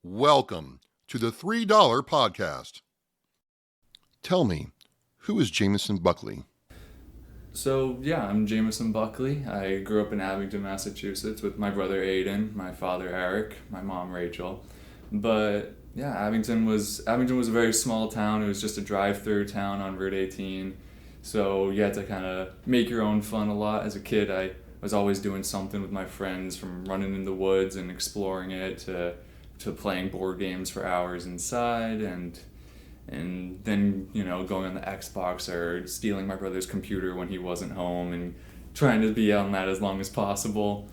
Welcome to the $3 Podcast. Tell me, who is Jameson Buckley? I'm Jameson Buckley. I grew up in Abington, Massachusetts with my brother Aiden, my father Eric, my mom Rachel. But yeah, Abington was a very small town. It was just a drive-through town on Route 18. So you had to kind of make your own fun a lot. As a kid, I was always doing something with my friends, from running in the woods and exploring it to playing board games for hours inside, and then going on the Xbox or stealing my brother's computer when he wasn't home and trying to be on that as long as possible.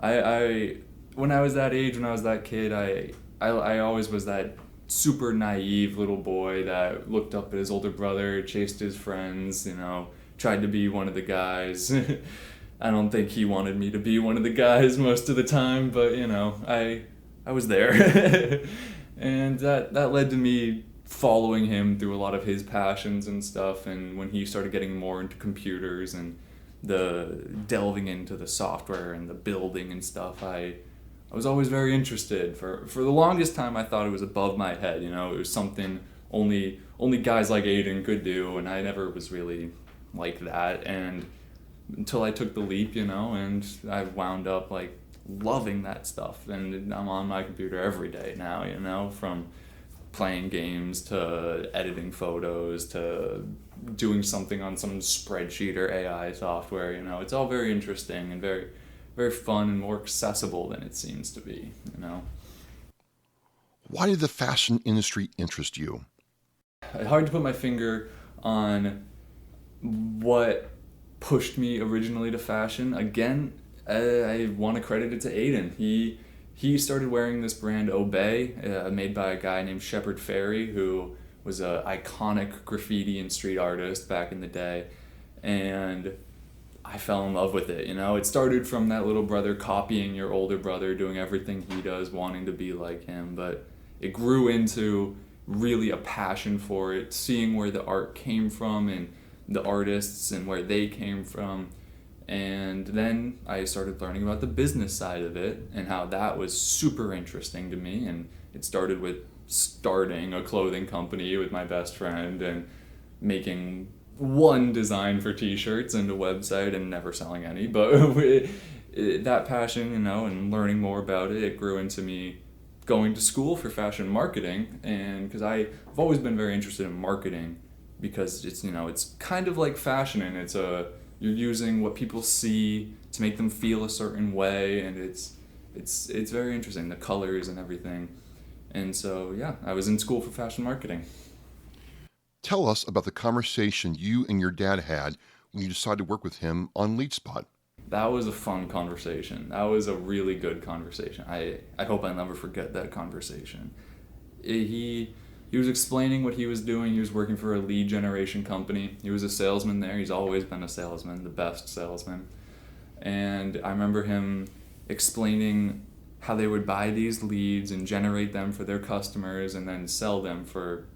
I when I was that age, when I was that kid, I always was that super naive little boy that looked up at his older brother, chased his friends, tried to be one of the guys. I don't think he wanted me to be one of the guys most of the time, but I was there. And that led to me following him through a lot of his passions and stuff. And when he started getting more into computers and the delving into the software and the building and stuff, I was always very interested. For the longest time, I thought it was above my head. It was something only guys like Aiden could do, and I never was really like that. And until I took the leap, and I wound up like loving that stuff, and I'm on my computer every day now, from playing games to editing photos to doing something on some spreadsheet or AI software. It's all very interesting and very, very fun and more accessible than it seems to be. Why did the fashion industry interest you? It's hard to put my finger on what pushed me originally to fashion. Again, I want to credit it to Aiden. He started wearing this brand Obey, made by a guy named Shepard Fairey, who was an iconic graffiti and street artist back in the day, and I fell in love with it. It started from that little brother copying your older brother, doing everything he does, wanting to be like him, but it grew into really a passion for it, seeing where the art came from and the artists and where they came from. And then I started learning about the business side of it and how that was super interesting to me. And it started with starting a clothing company with my best friend and making one design for t-shirts and a website and never selling any. But that passion, and learning more about it, it grew into me going to school for fashion marketing. And because I've always been very interested in marketing, because it's, it's kind of like fashion, and you're using what people see to make them feel a certain way, and it's very interesting, the colors and everything. And so, yeah, I was in school for fashion marketing. Tell us about the conversation you and your dad had when you decided to work with him on LeadSpot. That was a fun conversation. That was a really good conversation. I hope I never forget that conversation. He was explaining what he was doing. He was working for a lead generation company. He was a salesman there. He's always been a salesman, the best salesman. And I remember him explaining how they would buy these leads and generate them for their customers and then sell them for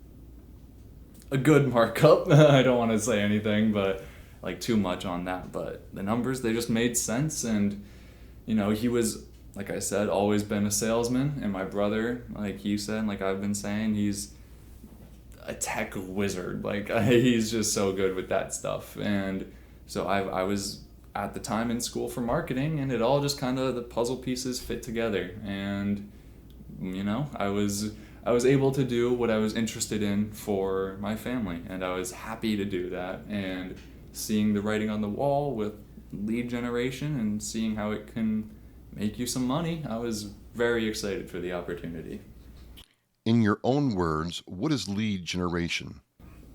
a good markup. I don't want to say anything, but like too much on that. But the numbers, they just made sense. And, he was, like I said, always been a salesman. And my brother, like you said, and like I've been saying, he's a tech wizard. Like he's just so good with that stuff. And so I was at the time in school for marketing, and it all just kind of, the puzzle pieces fit together. And I was able to do what I was interested in for my family, and I was happy to do that. And seeing the writing on the wall with lead generation and seeing how it can make you some money, I was very excited for the opportunity. In your own words, what is lead generation?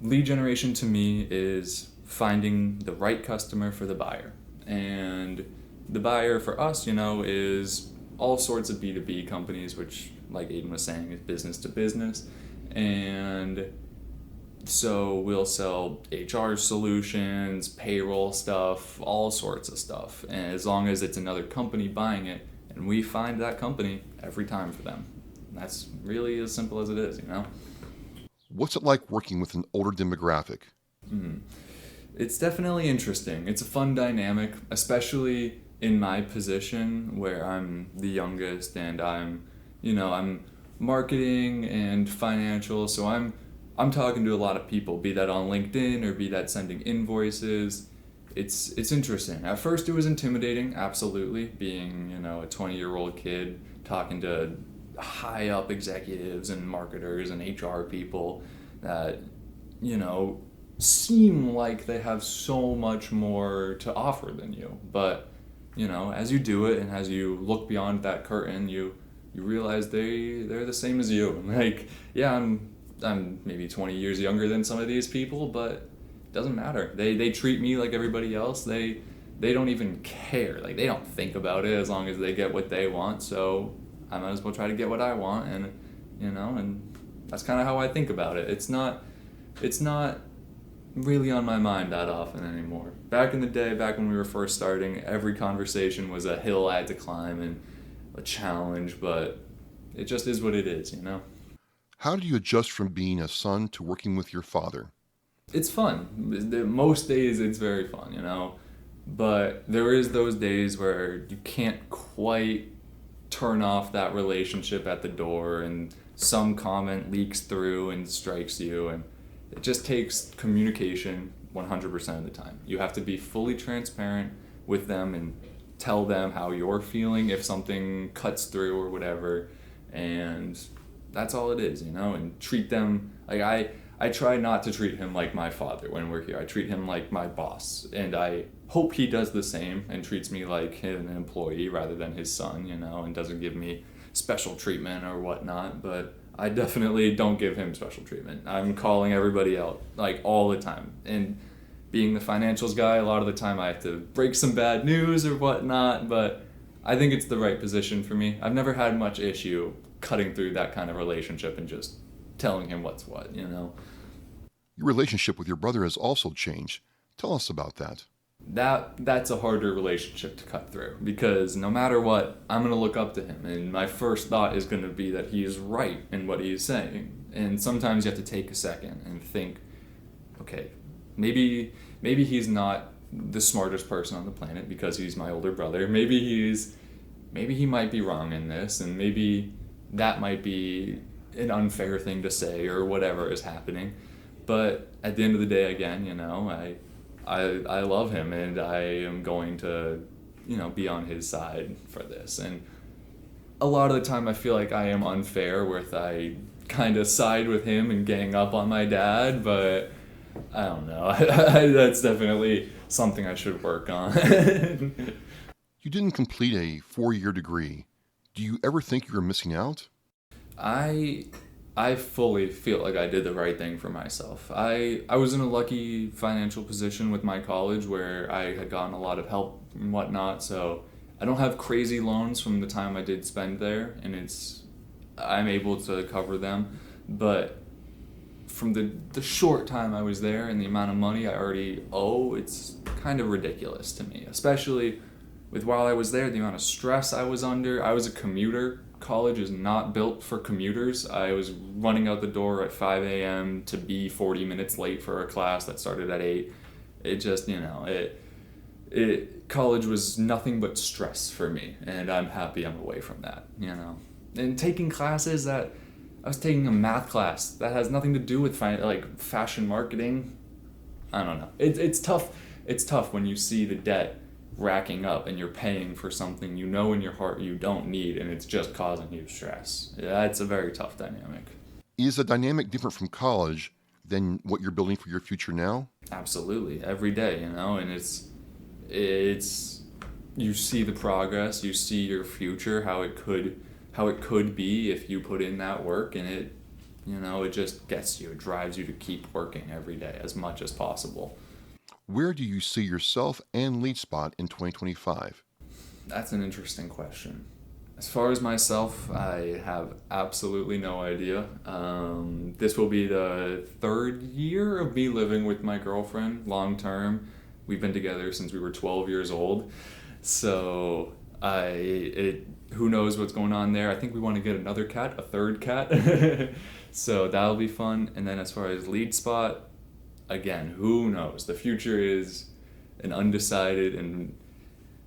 Lead generation to me is finding the right customer for the buyer. And the buyer for us, is all sorts of B2B companies, which, like Aiden was saying, is business to business. And so we'll sell HR solutions, payroll stuff, all sorts of stuff. And as long as it's another company buying it, and we find that company every time for them. That's really as simple as it is, What's it like working with an older demographic? It's definitely interesting. It's a fun dynamic, especially in my position where I'm the youngest and I'm marketing and financial. So I'm talking to a lot of people, be that on LinkedIn or be that sending invoices. It's interesting. At first it was intimidating, absolutely, being, a 20-year-old kid talking to high up executives and marketers and HR people that, seem like they have so much more to offer than you. But, as you do it and as you look beyond that curtain, you realize they're the same as you. Like, yeah, I'm maybe 20 years younger than some of these people, but it doesn't matter. They treat me like everybody else. They don't even care. Like, they don't think about it as long as they get what they want. So I might as well try to get what I want, and that's kind of how I think about it. It's not really on my mind that often anymore. Back in the day, back when we were first starting, every conversation was a hill I had to climb and a challenge, but it just is what it is. How do you adjust from being a son to working with your father? It's fun. Most days it's very fun, but there is those days where you can't quite turn off that relationship at the door, and some comment leaks through and strikes you, and it just takes communication 100% of the time. You have to be fully transparent with them and tell them how you're feeling if something cuts through or whatever, and that's all it is, and treat them like I try not to treat him like my father when we're here. I treat him like my boss, and I hope he does the same and treats me like an employee rather than his son, and doesn't give me special treatment or whatnot. But I definitely don't give him special treatment. I'm calling everybody out like all the time, and being the financials guy, a lot of the time I have to break some bad news or whatnot, but I think it's the right position for me. I've never had much issue cutting through that kind of relationship and just telling him what's what. Your relationship with your brother has also changed. Tell us about that. That's a harder relationship to cut through, because no matter what, I'm going to look up to him, and my first thought is going to be that he is right in what he is saying. And sometimes you have to take a second and think, okay, maybe he's not the smartest person on the planet because he's my older brother. Maybe he might be wrong in this, and maybe that might be an unfair thing to say or whatever is happening. But at the end of the day, again, I love him, and I am going to, be on his side for this. And a lot of the time I feel like I am unfair with I kind of side with him and gang up on my dad, but I don't know. That's definitely something I should work on. You didn't complete a 4-year degree. Do you ever think you were missing out? I fully feel like I did the right thing for myself. I was in a lucky financial position with my college where I had gotten a lot of help and whatnot, so I don't have crazy loans from the time I did spend there, and I'm able to cover them. But from the short time I was there and the amount of money I already owe, it's kind of ridiculous to me, especially with while I was there, the amount of stress I was under. I was a commuter. College is not built for commuters. I was running out the door at 5 a.m. to be 40 minutes late for a class that started at 8. It just, college was nothing but stress for me, and I'm happy I'm away from that, And taking classes I was taking a math class that has nothing to do with fashion marketing. I don't know. It's tough. It's tough when you see the debt racking up and you're paying for something in your heart you don't need, and it's just causing you stress. It's a very tough dynamic. Is the dynamic different from college than what you're building for your future now? Absolutely. Every day, and it's you see the progress, you see your future, how it could be if you put in that work, and it just gets you, it drives you to keep working every day as much as possible. Where do you see yourself and LeadSpot in 2025? That's an interesting question. As far as myself, I have absolutely no idea. This will be the 3rd year of me living with my girlfriend long term. We've been together since we were 12 years old. So who knows what's going on there. I think we want to get another cat, a 3rd cat. So that'll be fun. And then as far as LeadSpot, again, who knows? The future is an undecided, and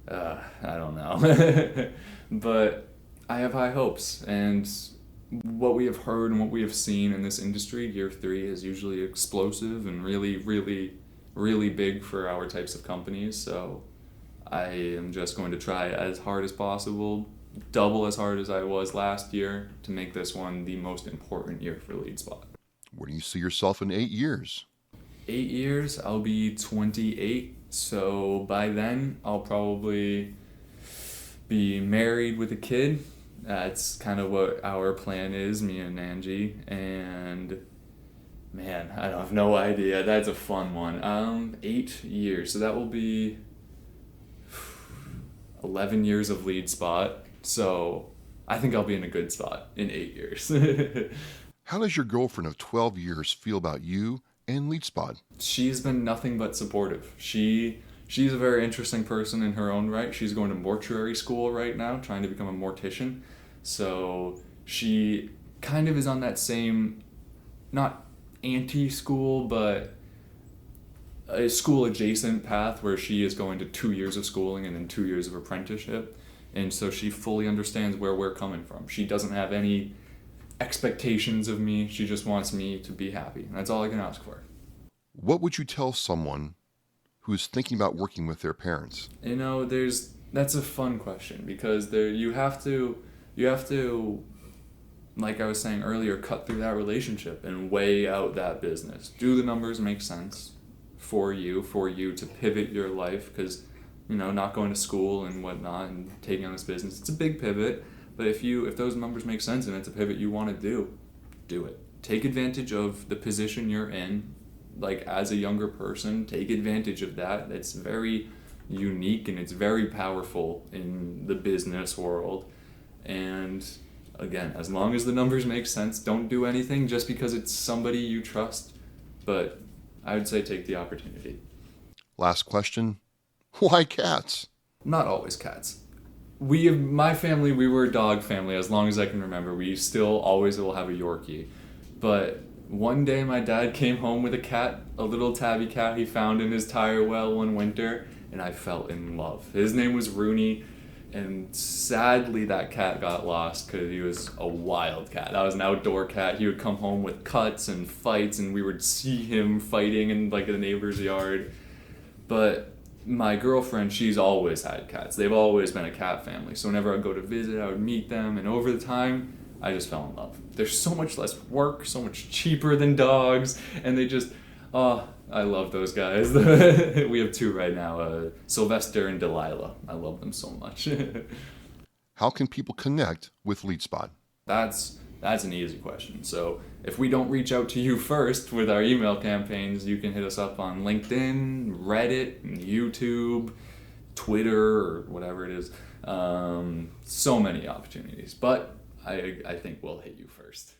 I don't know. But I have high hopes, and what we have heard and what we have seen in this industry, year three is usually explosive and really, really, really big for our types of companies. So I am just going to try as hard as possible, double as hard as I was last year, to make this one the most important year for LeadSpot. Where do you see yourself in 8 years? 8 years, I'll be 28. So by then, I'll probably be married with a kid. That's kind of what our plan is, me and Angie. And man, I don't have no idea. That's a fun one. 8 years. So that will be 11 years of LeadSpot. So I think I'll be in a good spot in 8 years. How does your girlfriend of 12 years feel about you and LeadSpot? She's been nothing but supportive. She's a very interesting person in her own right. She's going to mortuary school right now, trying to become a mortician. So she kind of is on that same, not anti-school, but a school adjacent path where she is going to 2 years of schooling and then 2 years of apprenticeship. And so she fully understands where we're coming from. She doesn't have any expectations of me. She just wants me to be happy. And that's all I can ask for. What would you tell someone who's thinking about working with their parents? That's a fun question, because you have to, like I was saying earlier, cut through that relationship and weigh out that business. Do the numbers make sense for you to pivot your life? Because, not going to school and whatnot and taking on this business, it's a big pivot. But if those numbers make sense and it's a pivot you want to do it. Take advantage of the position you're in. Like, as a younger person, take advantage of that. It's very unique and it's very powerful in the business world. And again, as long as the numbers make sense, don't do anything just because it's somebody you trust. But I would say take the opportunity. Last question. Why cats? Not always cats. My family, we were a dog family as long as I can remember. We still always will have a Yorkie. But one day my dad came home with a cat, a little tabby cat he found in his tire well one winter, and I fell in love. His name was Rooney, and sadly that cat got lost because he was a wild cat. That was an outdoor cat. He would come home with cuts and fights, and we would see him fighting in like the neighbor's yard. But my girlfriend, she's always had cats. They've always been a cat family. So whenever I'd go to visit, I would meet them, and over the time, I just fell in love. They're so much less work, so much cheaper than dogs, and they just, I love those guys. We have two right now, Sylvester and Delilah. I love them so much. How can people connect with LeadSpot? That's an easy question. So if we don't reach out to you first with our email campaigns, you can hit us up on LinkedIn, Reddit, YouTube, Twitter, or whatever it is. So many opportunities. But I think we'll hit you first.